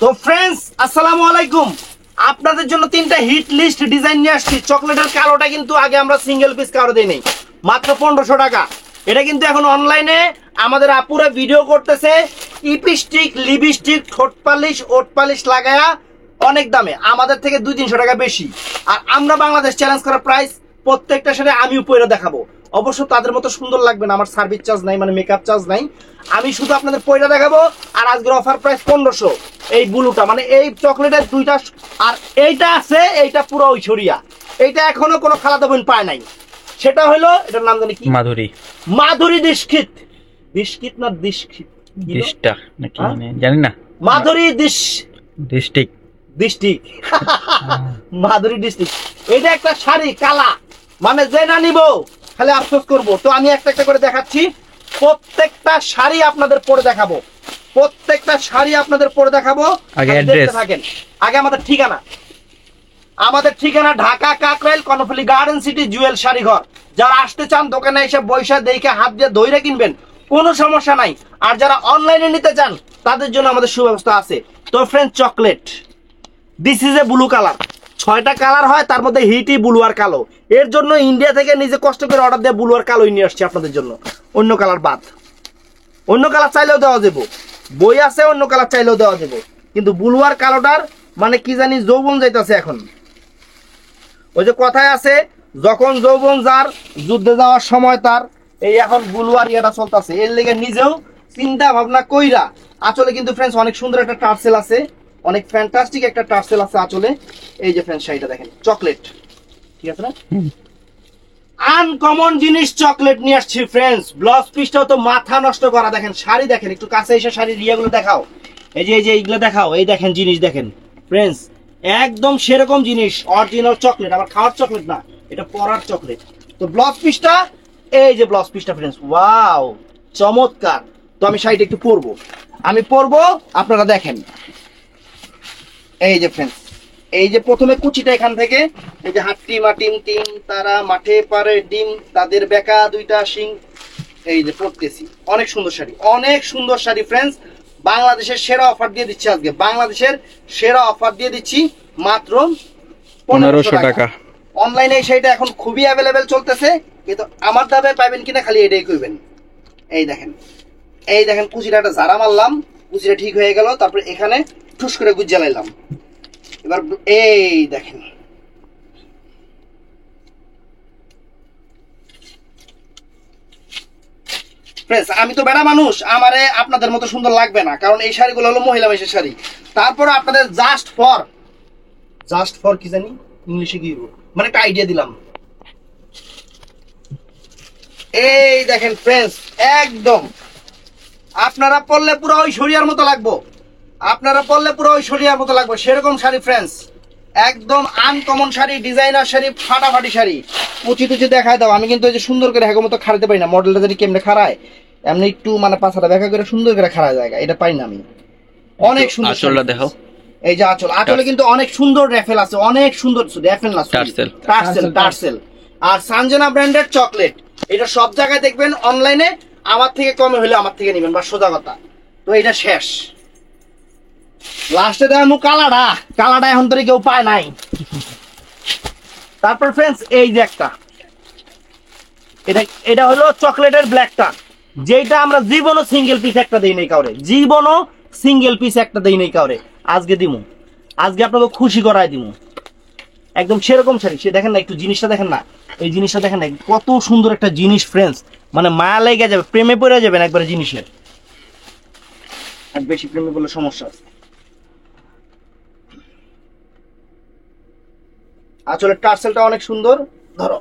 তো ফ্রেন্ডস, আসসালামু আলাইকুম। আপনাদের জন্য তিনটা হিট লিস্ট ডিজাইন নিয়ে আসছি। চকলেটের কালোটা কিন্তু আগে আমরা সিঙ্গেল পিস কারো দিই নেই, মাত্র 1500 টাকা। এটা কিন্তু এখন অনলাইনে আমাদের আপুরা ভিডিও করতেছে লিপস্টিক, ঠোঁট পালিশ, ওট পালিশ লাগায়া অনেক দামে, আমাদের থেকে 200-300 টাকা বেশি। আর আমরা বাংলাদেশ চ্যালেঞ্জ করা প্রাইস, প্রত্যেকটার সাথে আমি উপরে দেখাবো। অবশ্য তাদের মতো সুন্দর লাগবে না, আমার সার্ভিস চার্জ নাই, মানে মেকআপ চার্জ নাই। আমি শুধু আপনাদের পয়লা দেখাবো। আর আজকের অফার প্রাইস 1500। এই ব্লুটা মানে এই চকলেটের দুইটা, আর এইটা আছে, এইটা পুরো ঐশ্বরিয়া। এইটা এখনো কোনো খালাতো বোন পায় নাই। সেটা হলো, এটার নাম জানি কি, মাধুরী। মাধুরী দীক্ষিত। দীক্ষিত না দীক্ষিত, ডিস্টা নাকি জানি না। মাধুরী ডিস্ট্রিক্ট ডিস্ট্রিক্ট মাধুরী ডিস্ট্রিক্ট। এটা একটা শাড়ি কালা, মানে যে না নিব খালি আফসোস করব। তো আমি একটা একটা করে দেখাচ্ছি, প্রত্যেকটা শাড়ি আপনাদের পরে দেখাবো, প্রত্যেকটা শাড়ি আপনাদের পরে দেখাবো। আগে দেখতে অ্যাড্রেস থাকেন। আগে আমাদের ঠিকানা, ঢাকা কাকরাইল কর্ণফুলী গার্ডেন সিটি জুয়েল শাড়ি ঘর। যারা আসতে চান দোকানে এসে বৈশা দেখে হাত দিয়ে ধইরা কিনবেন, কোনো সমস্যা নাই। আর যারা অনলাইনে নিতে চান তাদের জন্য আমাদের সুব্যবস্থা আছে। তো friend, chocolate this is a blue colour. 6টা কালার হয়, তার মধ্যে হিটই ব্লু আর কালো। এর জন্য ইন্ডিয়া থেকে নিজে কষ্ট করে অর্ডার দিয়ে ব্লু আর কালোই নিয়ে আসছি আপনাদের জন্য, অন্য কালার বাদ। অন্য কালার চাইলেও দেওয়া যাবো, বই আছে, অন্য কালার চাইলেও দেওয়া যাবো, কিন্তু ব্লু আর কালোটার মানে কি জানি যৌবন যাইতেছে এখন। ওই যে কথায় আছে, যখন যৌবন যার যুদ্ধে যাওয়ার সময় তার, এই এখন ব্লু আর ইয়েটা চলতেছে। এর লেগে নিজেও চিন্তা ভাবনা কইরা আঁচলে কিন্তু ফ্রেন্ডস অনেক সুন্দর একটা টার্সেল আছে, অনেক ফ্যান্টাস্টিক একটা টার্সেল আছে আঁচলে। এই যে ফ্রেন্ডস শাড়িটা দেখেন, চকলেট, ঠিক আছে না? আনকমন জিনিস চকলেট নিয়ে আসছি ফ্রেন্ডস। ব্লাউজ পিসটাও তো মাথা নষ্ট করা। দেখেন শাড়ি, দেখেন একটু কাছে এসে শাড়ির ইয়েগুলো দেখাও। এই যে এইগুলো দেখাও, এই দেখেন জিনিস দেখেন ফ্রেন্ডস, একদম সেরকম জিনিস, অরিজিনাল চকলেট। আবার খাওয়ার চকলেট না, এটা পরার চকলেট। তো ব্লাউজ পিসটা, এই যে ব্লাউজ পিসটা ফ্রেন্ডস, ওয়াও চমৎকার। তো আমি শাড়িটা একটু পরবো, আপনারা দেখেন। এই যে ফ্রেন্ডস, এই যে প্রথমে কুচিটা এখান থেকে, এই যে হাট্টি মাটিম টিম তারা মাঠে পারে ডিম, তাদের বেকা দুইটা শিং। এই যে পড়তেছি, অনেক সুন্দর শাড়ি, অনেক সুন্দর শাড়ি ফ্রেন্ডস। বাংলাদেশের সেরা অফার দিয়ে দিচ্ছি আজকে, বাংলাদেশের সেরা অফার দিয়ে দিচ্ছি মাত্র 1500 টাকা। অনলাইনে এই শাড়িটা এখন খুবই অ্যাভেলেবেল চলতেছে, কিন্তু আমার দামে পাবেন কিনা খালি এটাই কইবেন। এই দেখেন, এই দেখেন কুচিটা একটা ঝাড়া মারলাম, কুচিটা ঠিক হয়ে গেল, তারপরে এখানে ঠুস করে গুজ জ্বালাইলাম। এবার এই দেখেন, ফ্রেন্ডস আমি তো বেড়া মানুষ, আমারে আপনাদের মতো সুন্দর লাগবে না, কারণ এই শাড়িগুলো হলো মহিলা মানুষের শাড়ি। তারপরে আপনাদের জাস্ট ফর কি জানি ইংলিশে কি মানে একটা আইডিয়া দিলাম। এই দেখেন ফ্রেন্ডস, একদম আপনারা পরলে পুরো ওই শরিয়ার মতো লাগবো, সেরকম শাড়ি ফ্রেন্ডস। একদম আনকমন শাড়ি, ডিজাইনার শাড়ি, ফাটাফাটি শাড়ি। কুচি টুচি দেখায় দাও। আমি কিন্তু এই যে সুন্দর করে হ্যাগো মতো খাড়াতে পারি না, মডেলটা যদি কেমনে খাড়ায়, এমনি একটু মানে পাছাটা দেখা করে সুন্দর করে খাড়া জায়গা, এটা পাই না আমি। অনেক সুন্দর আঁচলটা দেখো। এই যে আঁচলে কিন্তু অনেক সুন্দর রেফেল আছে, অনেক সুন্দর রেফেল না, টার্সেল। আর সানজানা ব্র্যান্ডের চকলেট, এটা সব জায়গায় দেখবেন অনলাইনে। আমার থেকে কমে হলে আমার থেকে নেবেন, বা সোজা কথা। তো এটা শেষ, লাস্টে দেখানো কালাটা এখন তো কেউ পায় নাই। তারপর ফ্রেন্ডস, এই যে একটা, এটা হলো চকলেটের ব্ল্যাকটা, যেটা আমরা জীবনও সিঙ্গেল পিস একটা দেই নাই কাউরে, আজকে দিমু, আজকে আপনাকে খুশি করায় দিমু। একদম সেরকম শাড়ি। সে দেখেন না, একটু জিনিসটা দেখেন না, এই জিনিসটা দেখেন না, কত সুন্দর একটা জিনিস ফ্রেন্ডস। মানে মায়া লেগে যাবে, প্রেমে পড়ে যাবেন একবারে জিনিসের। আর বেশি প্রেমে বললে সমস্যা আছে। আসলে টার্সেলটা অনেক সুন্দর, ধরো।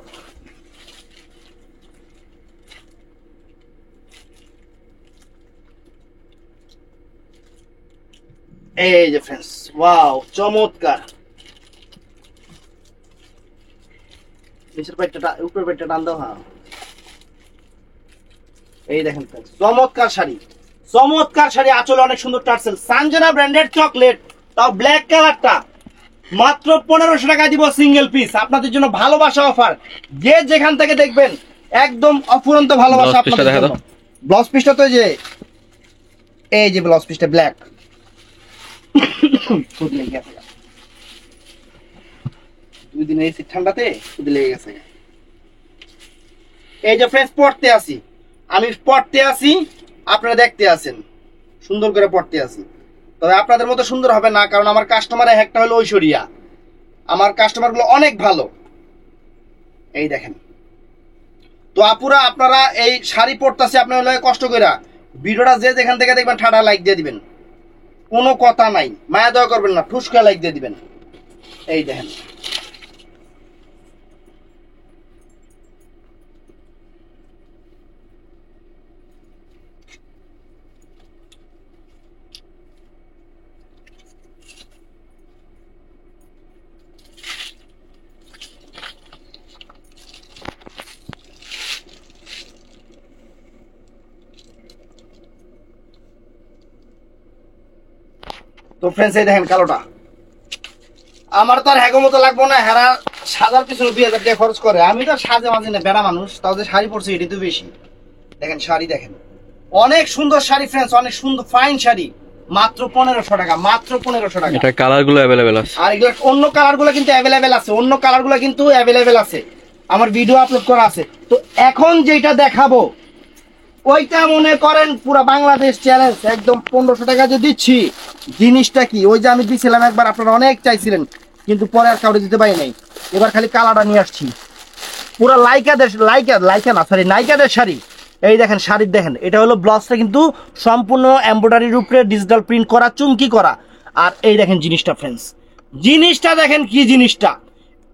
এই যে ফ্রেন্ডস, ওয়াও চমৎকার। নিচের পেটটা, উপরের পেটটা টান দাও। হ্যাঁ, এই দেখেন ফ্রেন্ডস, চমৎকার শাড়ি, আঁচলে অনেক সুন্দর টার্সেল। সানজানা ব্র্যান্ডের চকলেট, তাও ব্ল্যাক কালারটা, মাত্র 1500 টাকা দিব সিঙ্গেল পিস। আপনাদের জন্য ভালোবাসা অফার, যে যেখান থেকে দেখবেন একদম অফুরন্ত ভালোবাসা আপনাদের জন্য। ব্লাউজ পিসটা তো এই যে ব্লাউজ পিসটা ব্ল্যাক, সর্দি লেগে গেছে, 2 দিন এসি ঠান্ডাতে সর্দি লেগে গেছে। এই যে ফ্রেন্ডস পড়তে আসি, আমি পড়তে আসি, আপনারা দেখতে আছেন সুন্দর করে পড়তে আসি। তবে আপনাদের মতো সুন্দর হবে না, কারণ আমার কাস্টমারের একটা হলো ঐশ্বরিয়া, আমার কাস্টমারগুলো অনেক ভালো। এই দেখেন তো আপুরা, আপনারা এই শাড়ি পরতেছে আপনার হলে কষ্ট করে ভিডিওটা যে যেখান থেকে দেখবেন ঠাডা লাইক দিয়ে দিবেন, কোনো কথা নাই, মায়া দয়া করবেন না, ঠুসকা লাইক দিয়ে দিবেন। এই দেখেন তো ফ্রেন্ডস, এই দেখেন কালোটা, আমার তো আর হ্যাগো মতো লাগবো না, হেরা সাজার পিছনে 2000 টাকা খরচ করে, আমি তো সাজে মাঝে না, বেড়া মানুষ, তাও যে শাড়ি পরছে এটি তো বেশি। দেখেন শাড়ি দেখেন, অনেক সুন্দর শাড়ি ফ্রেন্ডস, অনেক সুন্দর ফাইন শাড়ি, মাত্র 1500 টাকা, মাত্র 1500 টাকা। এটা কালার গুলো অ্যাভেলেবেল আছে, আর এগুলো অন্য কালার গুলো কিন্তু অ্যাভেলেবেল আছে, অন্য কালার গুলো কিন্তু অ্যাভেলেবেল আছে, আমার ভিডিও আপলোড করা আছে। তো এখন যেটা দেখাবো ওইটা মনে করেন পুরো বাংলাদেশ চ্যালেঞ্জ, একদম 1500 টাকা যে দিচ্ছি। জিনিসটা কি, ওই যে আমি দিছিলাম একবার, আপনারা অনেক চাইছিলেন, কিন্তু পরে আর কাউকে দিতে পারি নাই, এবার খালি কালারটা নিয়ে আসছি। পুরো নাইকাদের শাড়ি। এই দেখেন শাড়ির দেখেন, এটা হলো ব্লাউজটা কিন্তু সম্পূর্ণ এমব্রয়ডারির উপরে ডিজিটাল প্রিন্ট করা, চুমকি করা। আর এই দেখেন জিনিসটা ফ্রেন্ডস, জিনিসটা দেখেন কি জিনিসটা,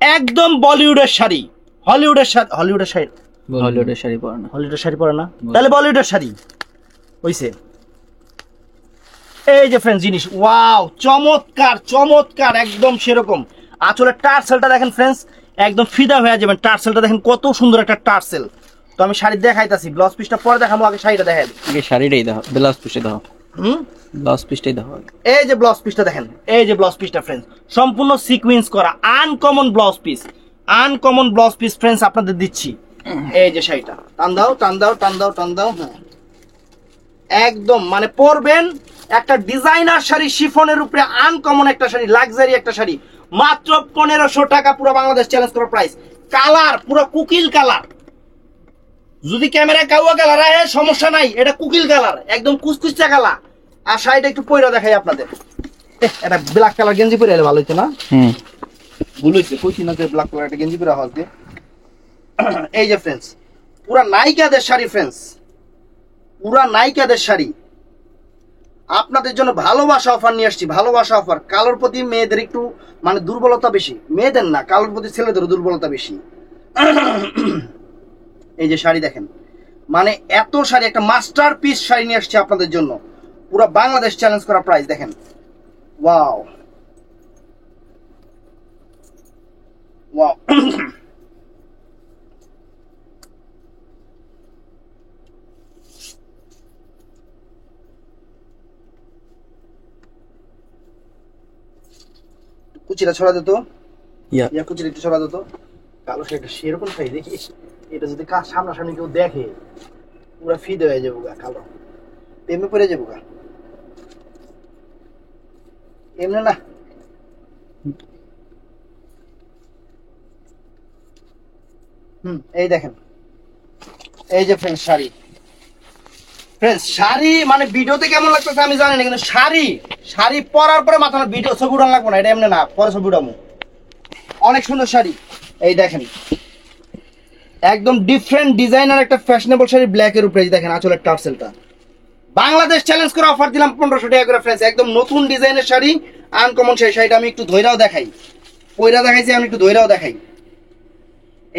একদম বলিউডের শাড়ি, হলিউডের শাড়ি, হলিউডের শাড়ি পরে না, হলিউডের শাড়ি পরে না, তাহলে বলিউডের শাড়ি হইছে। এই যে ফ্রেন্ডস জিনিস, ওয়াও, চমৎকার চমৎকার, একদম সেরকম। আঁচলের টার্সেলটা দেখেন ফ্রেন্ডস, একদম ফিদা হয়ে যাবেন। টার্সেলটা দেখেন কত সুন্দর একটা টার্সেল। তো আমি শাড়ি দেখাইতাছি, ব্লাউজ পিসটা পরে দেখাবো, আগে শাড়িটা দেখাই। আগে শাড়িটাই দাও, ব্লাউজ পিসে দাও, ব্লাউজ পিসটাই দাও। এই যে ব্লাউজ পিসটা দেখেন, এই যে ব্লাউজ পিসটা ফ্রেন্ডস, সম্পূর্ণ সিকোয়েন্স করা, uncommon blouse piece, uncommon blouse piece friends আপনাদের দিচ্ছি। এই যে শাড়িটা, টান দাও টান দাও টান দাও টান দাও, হ্যাঁ একদম মানে পরবেন একটা ডিজাইনার শাড়ি, শিফনের উপরে আনকমন একটা শাড়ি, লাক্সারি একটা শাড়ি, মাত্র 1500 টাকা, পুরো বাংলাদেশ চ্যালেঞ্জ করা প্রাইস। কালার পুরো কুকিল কালার, যদি ক্যামেরায় কাউয়া কালার আহে সমস্যা নাই, এটা কুকিল কালার, একদম কুচকুচা কালার। আর শাড়িটা একটু পয়রা দেখাই আপনাদের, এটা ব্ল্যাক কালার গেঞ্জি পরে এলে ভালো হইতো না? ভুল হয়েছে, কইছি না যে ব্ল্যাক কালার একটা গেঞ্জি পরে হওয়া। এই যে ফ্রেন্ডস, পুরা নায়িকাদের শাড়ি ফ্রেন্ডস, পুরা নায়িকাদের শাড়ি আপনাদের জন্য ভালোবাসা অফার নিয়ে আসছি, ভালোবাসা অফার। কালোর প্রতি মেয়েদের একটু মানে দুর্বলতা বেশি, মেয়েদের না, কালোর প্রতি ছেলেদের দুর্বলতা বেশি। এই যে শাড়ি দেখেন, মানে এত শাড়ি, একটা মাস্টার পিস শাড়ি নিয়ে আসছে আপনাদের জন্য, পুরো বাংলাদেশ চ্যালেঞ্জ করা প্রাইস। দেখেন ওয়াও ওয়াও, কুচিটা ছড়া দিত, কুচিটা একটু ছড়া দিত। কালো শাড়িটা সেরকম শাড়ি দেখি, এটা যদি সামনাসামনি কেউ দেখে পুরো ফিদে হয়ে যাবো গা, কালো প্রেমে পড়ে যাবো গা, এমনি না। এই দেখেন, এই যে ফ্রেন্ডস শাড়ি, ফ্রেন্ডস শাড়ি মানে ভিডিওতে কেমন লাগতেছে আমি জানি না, কিন্তু শাড়ি শাড়ি পরার পরে মাথা ভিডিও ছবি উঠান লাগবো না, এটা এমনি না, পরে ছবি উঠাবো। অনেক সুন্দর শাড়ি, এই দেখেন একদম ডিফারেন্ট ডিজাইনার একটা ফ্যাশনেবল শাড়ি, ব্ল্যাক এর উপরে দেখেন আঁচলের টার্সেলটা। বাংলাদেশ চ্যালেঞ্জ করে অফার দিলাম 1500 টাকা করে ফ্রেন্ডস, একদম নতুন ডিজাইনের শাড়ি, আনকমন সেই শাড়িটা আমি একটু ধইরাও দেখাই, পয়রা দেখাইছি, আমি একটু ধইরাও দেখাই।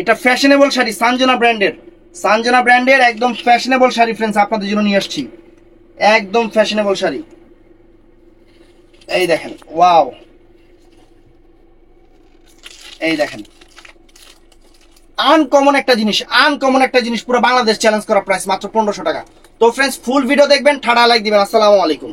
এটা ফ্যাশনেবল শাড়ি, সানজনা ব্র্যান্ডের, সানজনা ব্র্যান্ডের একদম ফ্যাশনেবল শাড়ি ফ্রেন্ডস আপনাদের জন্য নিয়ে আসছি, একদম ফ্যাশনেবল শাড়ি। এই দেখেন ওয়াও, এই দেখেন আনকমন একটা জিনিস, আনকমন একটা জিনিস, পুরো বাংলাদেশ চ্যালেঞ্জ করা প্রাইস মাত্র 1500 টাকা। তো ফ্রেন্ডস ফুল ভিডিও দেখবেন, ঠাডা লাইক দিবেন। আসসালামু আলাইকুম।